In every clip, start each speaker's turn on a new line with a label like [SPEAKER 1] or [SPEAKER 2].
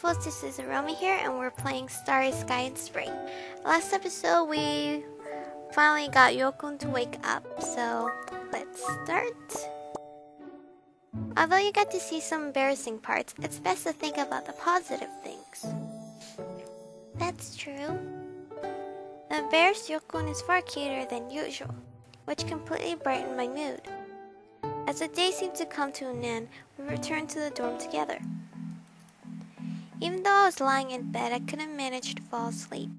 [SPEAKER 1] peoples, this is Aromie here, and we're playing Starry Sky In Spring. Last episode, we finally got Yoh-kun to wake up, so let's start. Although you got to see some embarrassing parts, it's best to think about the positive things. That's true. The embarrassed Yoh-kun is far cuter than usual, which completely brightened my mood. As the day seemed to come to an end, we returned to the dorm together. Even though I was lying in bed, I couldn't manage to fall asleep.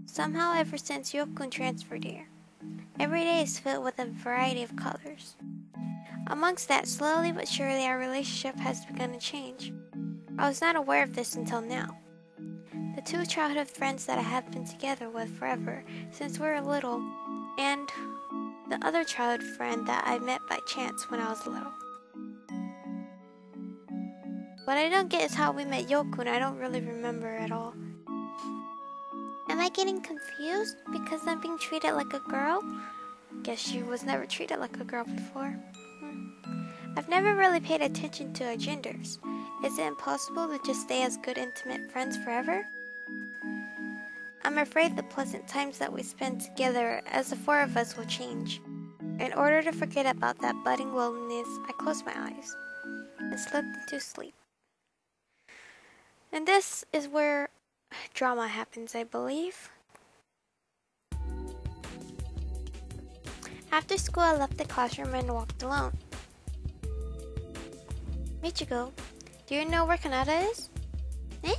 [SPEAKER 1] Somehow, ever since Yoh-kun transferred here, every day is filled with a variety of colors. Amongst that, slowly but surely our relationship has begun to change. I was not aware of this until now. The two childhood friends that I have been together with forever since we were little, and the other childhood friend that I met by chance when I was little. What I don't get is how we met Yoh-kun. I don't really remember at all. Am I getting confused because I'm being treated like a girl? Guess she was never treated like a girl before. I've never really paid attention to our genders. Is it impossible to just stay as good intimate friends forever? I'm afraid the pleasant times that we spend together as the four of us will change. In order to forget about that budding loneliness, I closed my eyes and slipped into sleep. And this is where drama happens, I believe. After school, I left the classroom and walked alone. Michigo, do you know where Kanata is? Eh?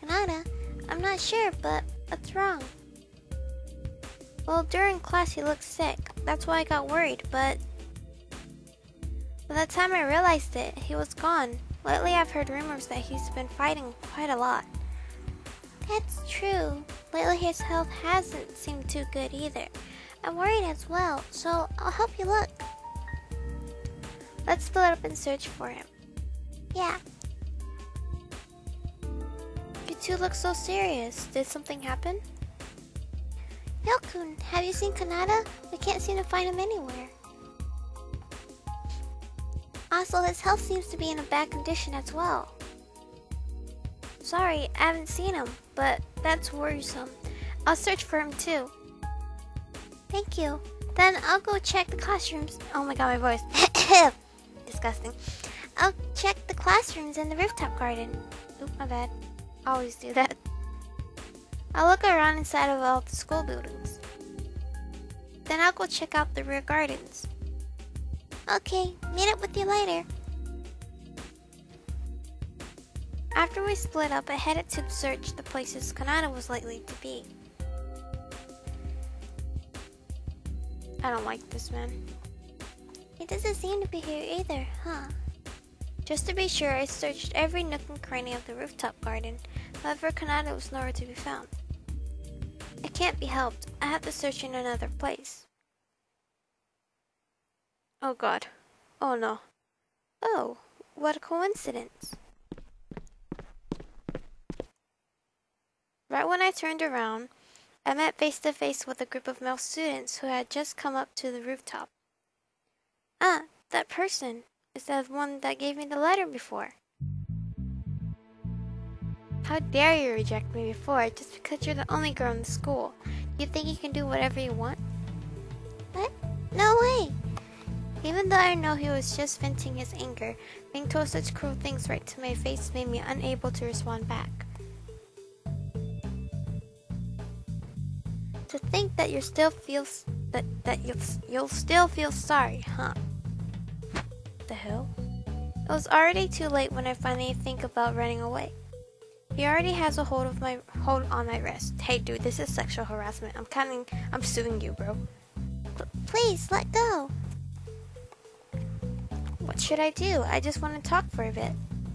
[SPEAKER 1] Kanata? I'm not sure, but what's wrong? Well, during class he looked sick. That's why I got worried, but by the time I realized it, he was gone. Lately, I've heard rumors that he's been fighting quite a lot. That's true. Lately, his health hasn't seemed too good either. I'm worried as well, so I'll help you look. Let's split up and search for him. Yeah. You two look so serious. Did something happen? Yoh-kun, have you seen Kanata? We can't seem to find him anywhere. Also, his health seems to be in a bad condition as well. Sorry, I haven't seen him, but that's worrisome. I'll search for him too. Thank you. Then I'll go check the classrooms. Oh my god, my voice. Disgusting. I'll check the classrooms in the rooftop garden. Oop, my bad. I always do that. I'll look around inside of all the school buildings. Then I'll go check out the rear gardens. Okay, meet up with you later. After we split up, I headed to search the places Kanata was likely to be. I don't like this man. He doesn't seem to be here either, huh? Just to be sure, I searched every nook and cranny of the rooftop garden. However, Kanata was nowhere to be found. It can't be helped. I have to search in another place. Oh god. Oh no. Oh, what a coincidence. Right when I turned around, I met face to face with a group of male students who had just come up to the rooftop. Ah, that person is the one that gave me the letter before. How dare you reject me before just because you're the only girl in the school? You think you can do whatever you want? What? No way! Even though I know he was just venting his anger, being told such cruel things right to my face made me unable to respond back. To think that you still feel you'll still feel sorry, huh? The hell? It was already too late when I finally think about running away. He already has a hold on my wrist. Hey dude, this is sexual harassment. I'm suing you, bro. Please let go. What should I do? I just want to talk for a bit.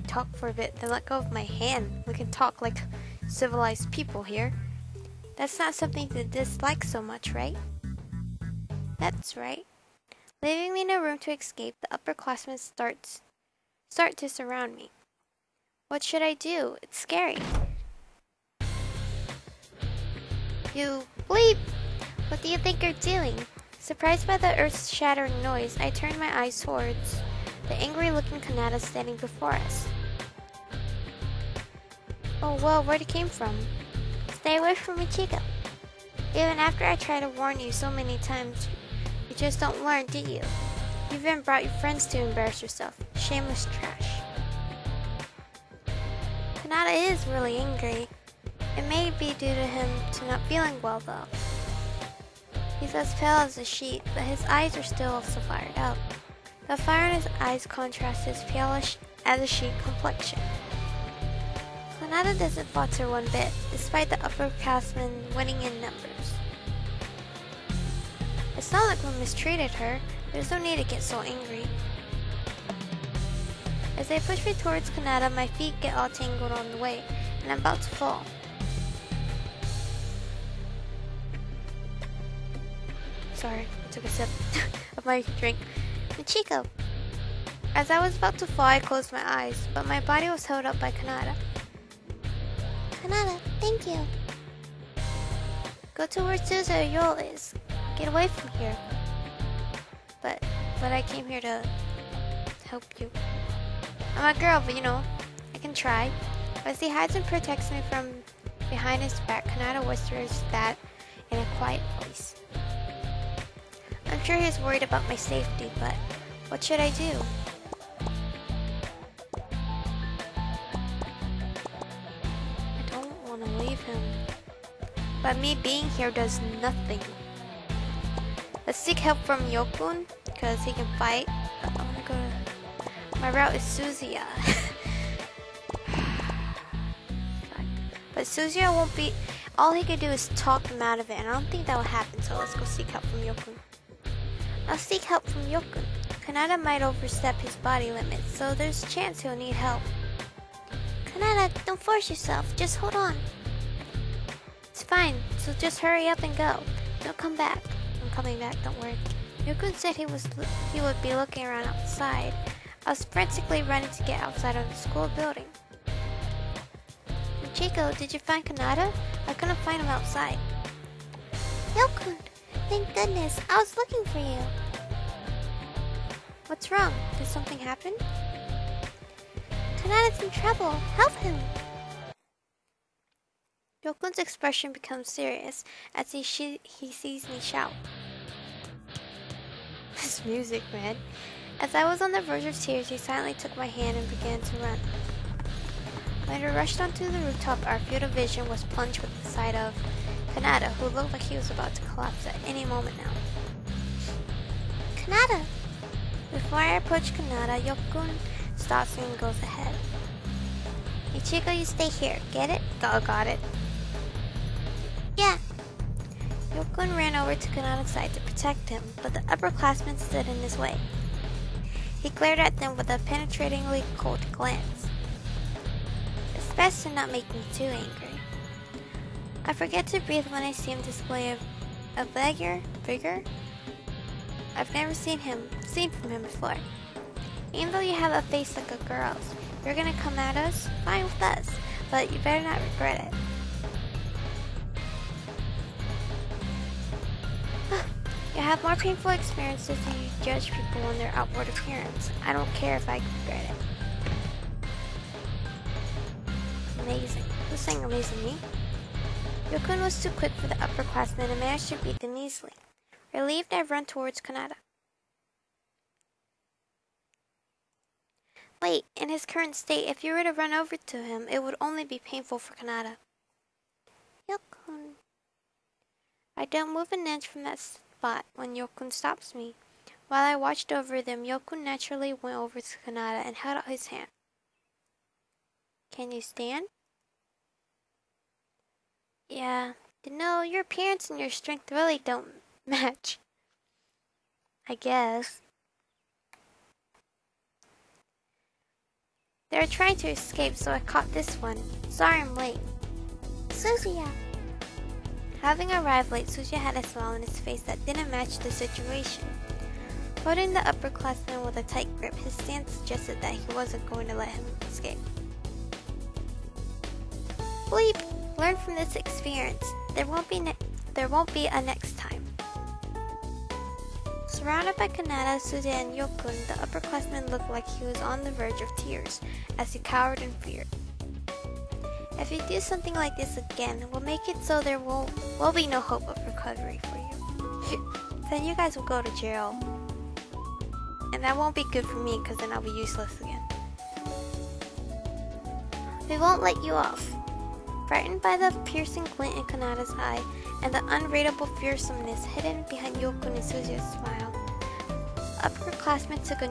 [SPEAKER 1] Talk for a bit, then let go of my hand. We can talk like civilized people here. That's not something to dislike so much, right? That's right. Leaving me no room to escape, the upperclassmen start to surround me. What should I do? It's scary. You bleep! What do you think you're doing? Surprised by the earth-shattering noise, I turned my eyes towards the angry-looking Kanata standing before us. Oh well, where'd it came from? Stay away from me, Chico. Even after I try to warn you so many times, you just don't learn, do you? You even brought your friends to embarrass yourself. Shameless trash. Kanata is really angry. It may be due to him to not feeling well though. He's as pale as a sheet, but his eyes are still so fired up. The fire in his eyes contrasts his palish as a sheet complexion. Kanata doesn't falter one bit, despite the upperclassmen winning in numbers. It's not like we mistreated her. There's no need to get so angry. As they push me towards Kanata, my feet get all tangled on the way, and I'm about to fall. Sorry, I took a sip of my drink. Michiko! As I was about to fall, I closed my eyes, but my body was held up by Kanata. Kanata, thank you. Go to where Suzuya Yoh is. Get away from here. But I came here to help you. I'm a girl, but you know, I can try. As he hides and protects me from behind his back, Kanata whispers that in a quiet voice. I'm sure he's worried about my safety, but what should I do? I don't want to leave him. But me being here does nothing. Let's seek help from Yoh-kun, because he can fight. I want to go to... My route is Suzuya. But Suzuya won't be... All he can do is talk him out of it, and I don't think that will happen, so let's go seek help from Yoh-kun. I'll seek help from Yoh-kun. Kanata might overstep his body limits, so there's a chance he'll need help. Kanata, don't force yourself. Just hold on. It's fine, so just hurry up and go. Don't come back. I'm coming back, don't worry. Yoh-kun said he would be looking around outside. I was frantically running to get outside of the school building. Chico, did you find Kanata? I couldn't find him outside. Yoh-kun, thank goodness. I was looking for you. What's wrong? Did something happen? Kanata's in trouble. Help him. Yoh-kun's expression becomes serious as he sees me shout. This music, man. As I was on the verge of tears, he silently took my hand and began to run. When I rushed onto the rooftop, our field of vision was plunged with the sight of Kanata, who looked like he was about to collapse at any moment now. Kanata! Before I approach Kanata, Yoh-kun stops me and goes ahead. Ichigo, you stay here. Get it? Got it. Yeah. Yoh-kun ran over to Kanata's side to protect him, but the upperclassmen stood in his way. He glared at them with a penetratingly cold glance. It's best to not make me too angry. I forget to breathe when I see him display a vigor I've never seen from him before. Even though you have a face like a girl's, you're gonna come at us, fine with us, but you better not regret it. You have more painful experiences than you judge people on their outward appearance. I don't care if I regret it. Amazing. Who's saying amazing, me? Yoh-kun was too quick for the upperclassmen and managed to beat them easily. Relieved, I run towards Kanata. Wait, in his current state, if you were to run over to him, it would only be painful for Kanata. Yoh-kun. I don't move an inch from that spot when Yoh-kun stops me. While I watched over them, Yoh-kun naturally went over to Kanata and held out his hand. Can you stand? Yeah, no, your appearance and your strength really don't match. I guess. They were trying to escape, so I caught this one. Sorry I'm late. Suzuya! Having arrived late, Suzuya had a smile on his face that didn't match the situation. Holding the upperclassman with a tight grip, his stance suggested that he wasn't going to let him escape. Bleep! Learn from this experience. There won't be a next time. Surrounded by Kanata, Suzuya, and Yoh-kun, the upperclassman looked like he was on the verge of tears as he cowered in fear. If you do something like this again, we'll make it so there will be no hope of recovery for you. Then you guys will go to jail. And that won't be good for me because then I'll be useless again. We won't let you off. Frightened by the piercing glint in Kanata's eye and the unreadable fearsomeness hidden behind Yoko and Suzuya's smile, upperclassmen took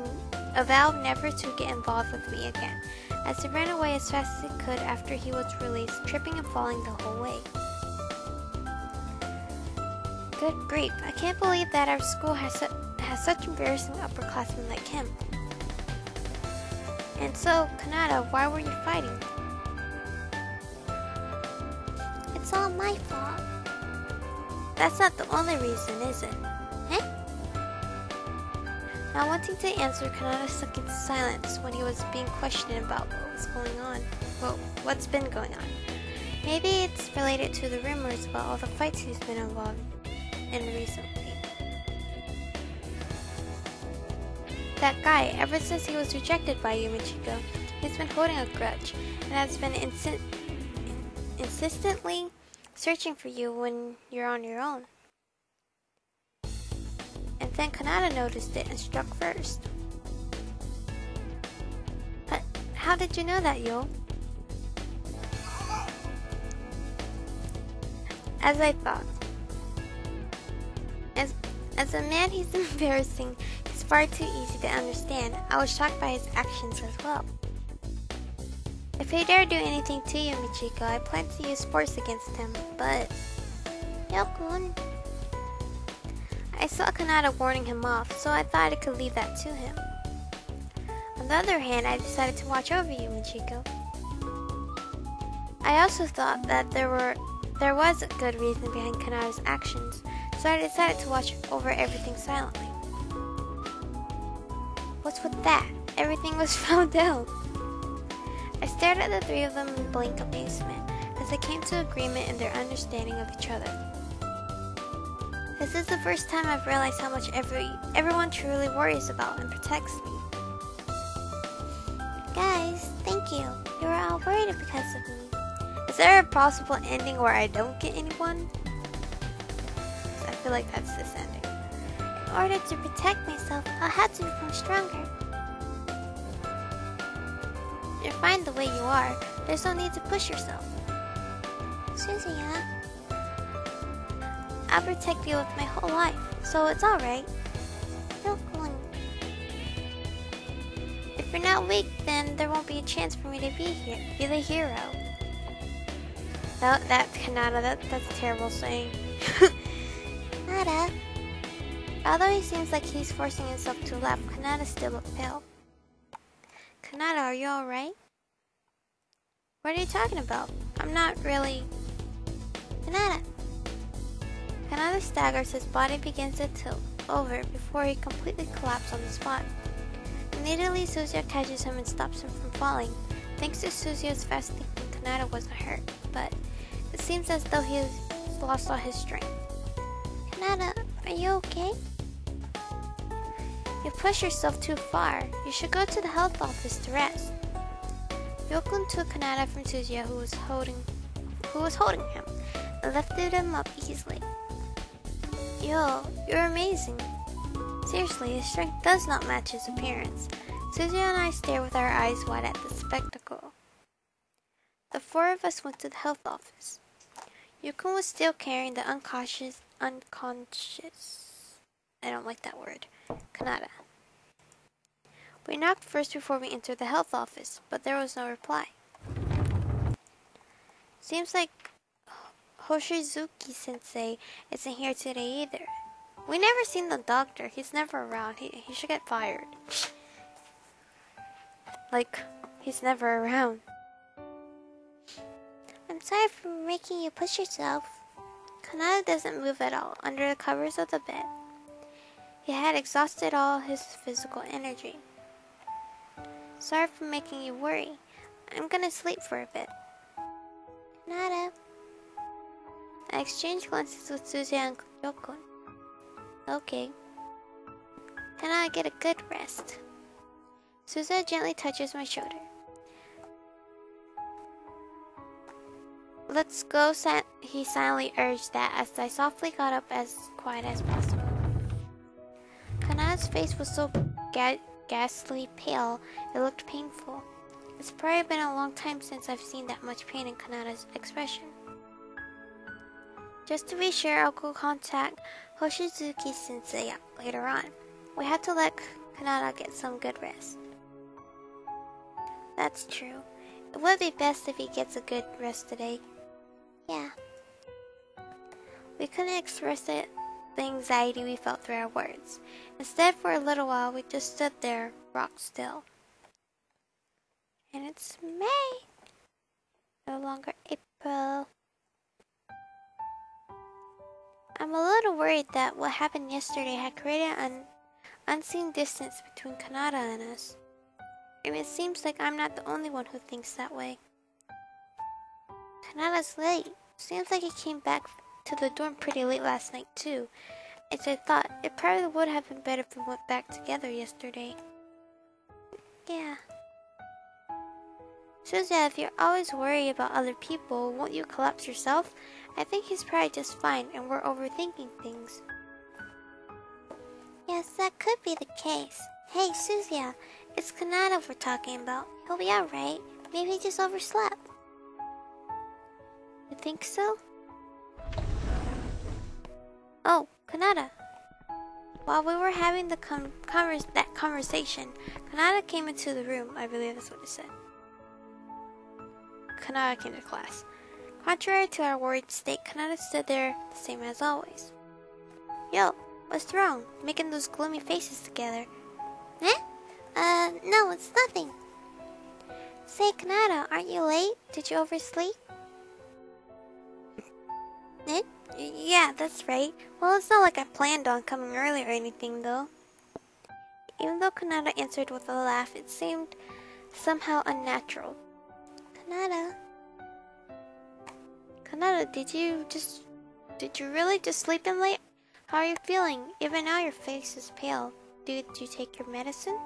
[SPEAKER 1] a vow never to get involved with me again, as he ran away as fast as he could after he was released, tripping and falling the whole way. Good grief, I can't believe that our school has such embarrassing upperclassmen like him. And so, Kanata, why were you fighting? It's all my fault. That's not the only reason, is it? Eh? Not wanting to answer, Kanata sunk into silence when he was being questioned about what was going on. Well, what's been going on? Maybe it's related to the rumors about all the fights he's been involved in recently. That guy, ever since he was rejected by you, Michiko, he's been holding a grudge and has been insistently searching for you when you're on your own. And then Kanata noticed it and struck first. But how did you know that, Yoh? As I thought. As a man he's embarrassing, he's far too easy to understand. I was shocked by his actions as well. If he dare do anything to you, Michiko, I plan to use force against him, but... Yokun... I saw Kanata warning him off, so I thought I could leave that to him. On the other hand, I decided to watch over you, Michiko. I also thought that there was a good reason behind Kanata's actions, so I decided to watch over everything silently. What's with that? Everything was found out. I stared at the three of them in blank amazement as they came to agreement in their understanding of each other. This is the first time I've realized how much everyone truly worries about and protects me. Guys, thank you. You were all worried because of me. Is there a possible ending where I don't get anyone? I feel like that's this ending. In order to protect myself, I'll have to become stronger. You're fine the way you are. There's no need to push yourself. Suzuya, I'll protect you with my whole life, so it's alright. If you're not weak, then there won't be a chance for me to be the hero. That's Kanata, that's a terrible saying. Kanata. Although he seems like he's forcing himself to laugh, Kanata still looked pale. Kanata, are you alright? What are you talking about? I'm not really... Kanata. Kanata staggers, his body begins to tilt over before he completely collapses on the spot. Immediately, Suzuya catches him and stops him from falling. Thanks to Suzuya's fast thinking, Kanata wasn't hurt, but it seems as though he's lost all his strength. Kanata, are you okay? You push yourself too far. You should go to the health office to rest. Yokun took Kanata from Suzuya, who was holding him, and lifted him up easily. Yo, you're amazing. Seriously, his strength does not match his appearance. Suzuya and I stare with our eyes wide at the spectacle. The four of us went to the health office. Yukun was still carrying the unconscious, I don't like that word, Kanata. We knocked first before we entered the health office, but there was no reply. Seems like Hoshizuki-sensei isn't here today either. We never seen the doctor. He's never around. He should get fired. Like, he's never around. I'm sorry for making you push yourself. Kanata doesn't move at all under the covers of the bed. He had exhausted all his physical energy. Sorry for making you worry. I'm gonna sleep for a bit. Kanata. I exchanged glances with Suzuya and Yokun. Okay. Can I get a good rest? Suzuya gently touches my shoulder. Let's go, he silently urged that as I softly got up as quiet as possible. Kanata's face was so ghastly pale, it looked painful. It's probably been a long time since I've seen that much pain in Kanata's expression. Just to be sure, I'll go contact Hoshitsuki Sensei later on. We have to let Kanata get some good rest. That's true. It would be best if he gets a good rest today. Yeah. We couldn't express the anxiety we felt through our words. Instead, for a little while, we just stood there, rock still. And it's May. No longer April. I'm a little worried that what happened yesterday had created an unseen distance between Kanata and us. And it seems like I'm not the only one who thinks that way. Kanata's late. Seems like he came back to the dorm pretty late last night too. As I thought, it probably would have been better if we went back together yesterday. Yeah. Suzuya, if you're always worried about other people, won't you collapse yourself? I think he's probably just fine and we're overthinking things. Yes, that could be the case. Hey, Suzuya, it's Kanata we're talking about. He'll be alright. Maybe he just overslept. You think so? Oh, Kanata. While we were having the conversation, Kanata came into the room. I believe that's what it said. Kanata came to class. Contrary to our worried state, Kanata stood there the same as always. Yo, what's wrong? Making those gloomy faces together. Eh? No, it's nothing. Say, Kanata, aren't you late? Did you oversleep? Eh? Yeah, that's right. Well, it's not like I planned on coming early or anything, though. Even though Kanata answered with a laugh, it seemed somehow unnatural. Kanata, did you really just sleep in late? How are you feeling? Even now your face is pale. Did you take your medicine?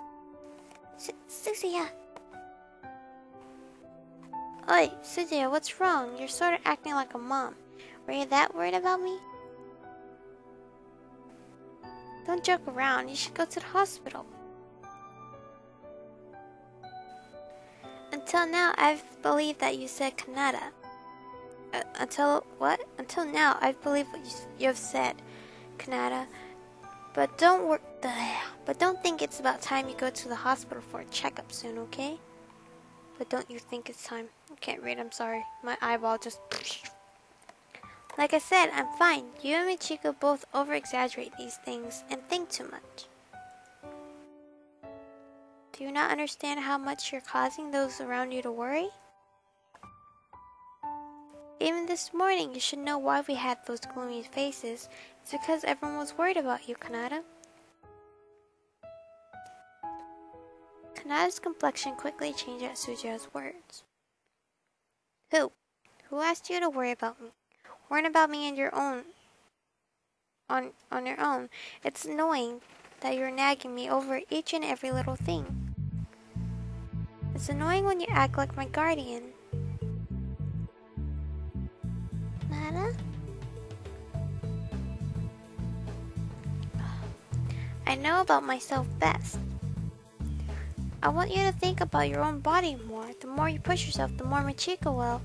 [SPEAKER 1] Suzuya. Oi, Suzuya, what's wrong? You're sort of acting like a mom. Were you that worried about me? Don't joke around. You should go to the hospital. Until now, I've believed that you said Kanata. Until what? Until now, I've believed what you have said, Kanata. But don't think it's about time you go to the hospital for a checkup soon, okay? But don't you think it's time? I can't read. I'm sorry. My eyeball just. Like I said, I'm fine. You and Michiko both over-exaggerate these things and think too much. Do you not understand how much you're causing those around you to worry? Even this morning, you should know why we had those gloomy faces. It's because everyone was worried about you, Kanata. Kanata's complexion quickly changed at Suzuya's words. Who? Who asked you to worry about me? Worrying about me on your own. On your own. It's annoying that you're nagging me over each and every little thing. It's annoying when you act like my guardian. Nana? I know about myself best. I want you to think about your own body more. The more you push yourself, the more Michiko will.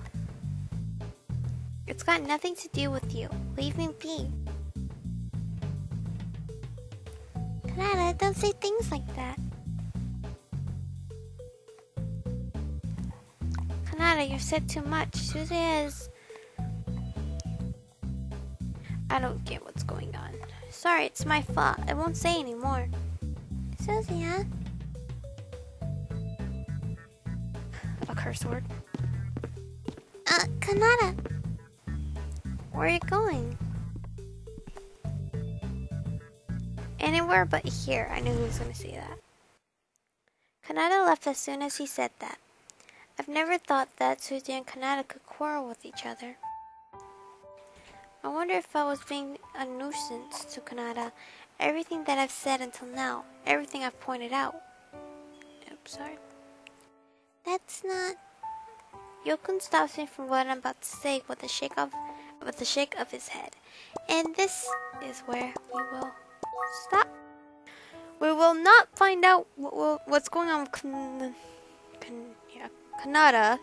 [SPEAKER 1] It's got nothing to do with you. Leave me be. Kanata, don't say things like that. Kanata, you've said too much. Suzuya is... I don't get what's going on. Sorry, it's my fault. I won't say anymore. Suzuya? A curse word. Kanata. Where are you going? Anywhere but here. I knew he was going to say that. Kanata left as soon as he said that. I've never thought that Suzuya and Kanata could quarrel with each other. I wonder if I was being a nuisance to Kanata. Everything that I've said until now, everything I've pointed out. Oops, sorry. That's not... Yokun stops me from what I'm about to say with a shake of his head. And this is where we will stop. We will not find out what's going on with Kanata.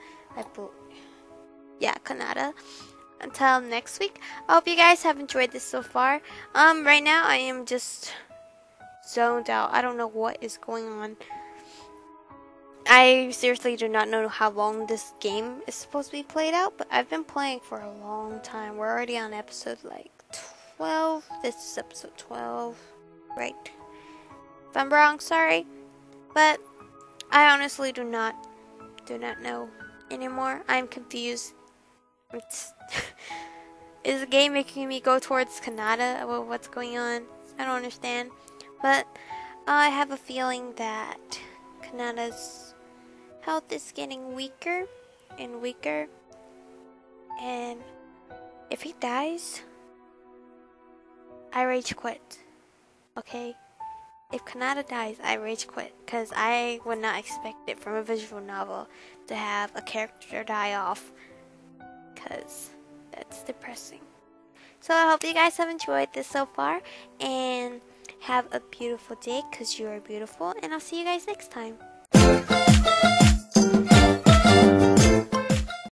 [SPEAKER 1] Kanata. Until next week. I hope you guys have enjoyed this so far. Right now I am just zoned out. I don't know what is going on. I seriously do not know how long this game is supposed to be played out, but I've been playing for a long time. We're already on episode like 12. This is episode 12, right? If I'm wrong, sorry. But I honestly do not know anymore. I'm confused. Is the game making me go towards Kanata? What's going on? I don't understand. But I have a feeling that Kanata's health is getting weaker and weaker. And if he dies, I rage quit. Okay? If Kanata dies, I rage quit. Because I would not expect it from a visual novel to have a character die off. Because that's depressing. So I hope you guys have enjoyed this so far. And have a beautiful day because you are beautiful. And I'll see you guys next time.